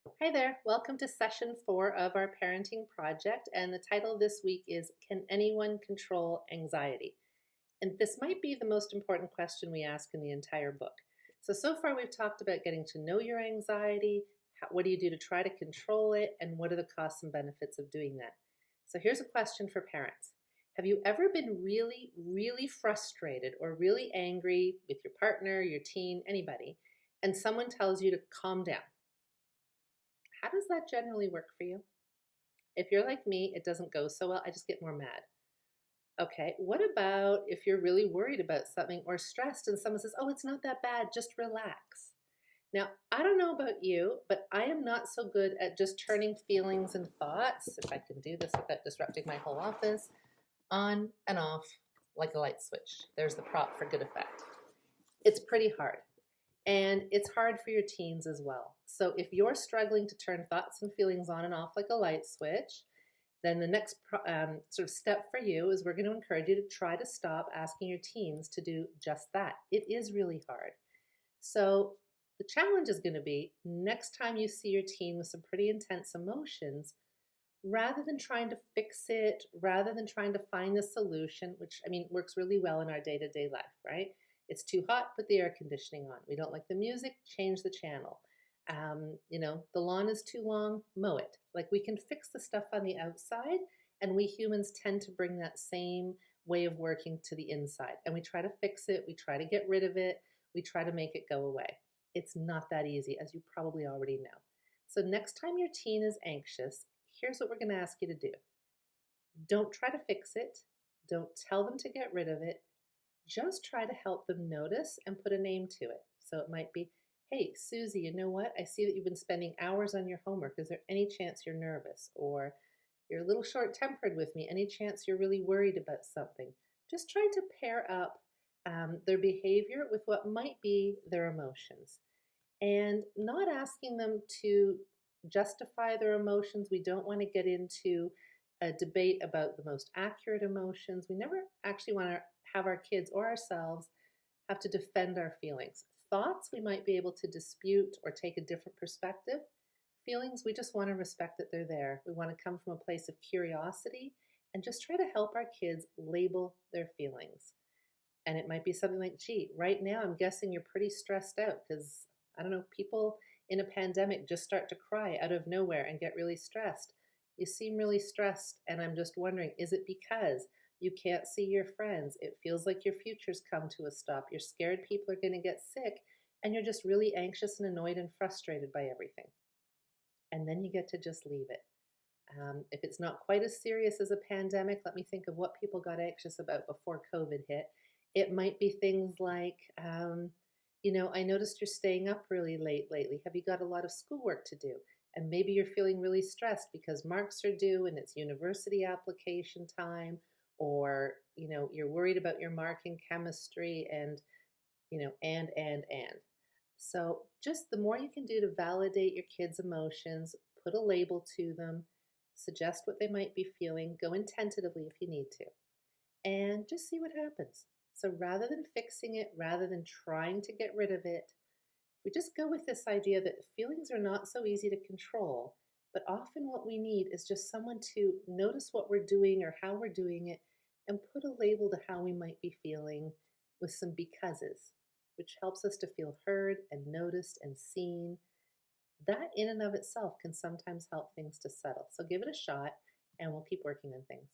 Hi there, welcome to session 4 of our parenting project. And the title this week is Can Anyone Control Anxiety? And this might be the most important question we ask in the entire book. So far we've talked about getting to know your anxiety, what do you do to try to control it, and what are the costs and benefits of doing that. So here's a question for parents. Have you ever been really, really frustrated or really angry with your partner, your teen, anybody, and someone tells you to calm down? How does that generally work for you? If you're like me, it doesn't go so well. I just get more mad. Okay, what about if you're really worried about something or stressed and someone says, oh, it's not that bad, just relax? Now, I don't know about you, but I am not so good at just turning feelings and thoughts, if I can do this without disrupting my whole office, on and off like a light switch. There's the prop for good effect. It's pretty hard. And it's hard for your teens as well. So if you're struggling to turn thoughts and feelings on and off like a light switch, then the next sort of step for you is we're going to encourage you to try to stop asking your teens to do just that. It is really hard. So the challenge is going to be next time you see your teen with some pretty intense emotions, rather than trying to fix it, rather than trying to find the solution, which I mean works really well in our day-to-day life, right? It's too hot, put the air conditioning on. We don't like the music, change the channel. The lawn is too long, mow it. Like we can fix the stuff on the outside, and we humans tend to bring that same way of working to the inside. And we try to fix it, we try to get rid of it, we try to make it go away. It's not that easy, as you probably already know. So next time your teen is anxious, here's what we're going to ask you to do. Don't try to fix it. Don't tell them to get rid of it. Just try to help them notice and put a name to it. So it might be, hey, Susie, you know what? I see that you've been spending hours on your homework. Is there any chance you're nervous? Or you're a little short-tempered with me. Any chance you're really worried about something? Just trying to pair up their behavior with what might be their emotions. And not asking them to justify their emotions. We don't want to get into a debate about the most accurate emotions. We never actually want to have our kids or ourselves have to defend our feelings. Thoughts, we might be able to dispute or take a different perspective. Feelings, we just want to respect that they're there. We want to come from a place of curiosity and just try to help our kids label their feelings. And it might be something like, gee, right now I'm guessing you're pretty stressed out because, I don't know, people in a pandemic just start to cry out of nowhere and get really stressed. You seem really stressed, and I'm just wondering, is it because you can't see your friends? It feels like your future's come to a stop. You're scared people are going to get sick, and you're just really anxious and annoyed and frustrated by everything. And then you get to just leave it. If it's not quite as serious as a pandemic, let me think of what people got anxious about before COVID hit. It might be things like, I noticed you're staying up really late lately. Have you got a lot of schoolwork to do? And maybe you're feeling really stressed because marks are due and it's university application time, or, you're worried about your mark in chemistry and, and. So just the more you can do to validate your kids' emotions, put a label to them, suggest what they might be feeling, go in tentatively if you need to, and just see what happens. So rather than fixing it, rather than trying to get rid of it, we just go with this idea that feelings are not so easy to control, but often what we need is just someone to notice what we're doing or how we're doing it and put a label to how we might be feeling with some becauses, which helps us to feel heard and noticed and seen. That in and of itself can sometimes help things to settle. So give it a shot and we'll keep working on things.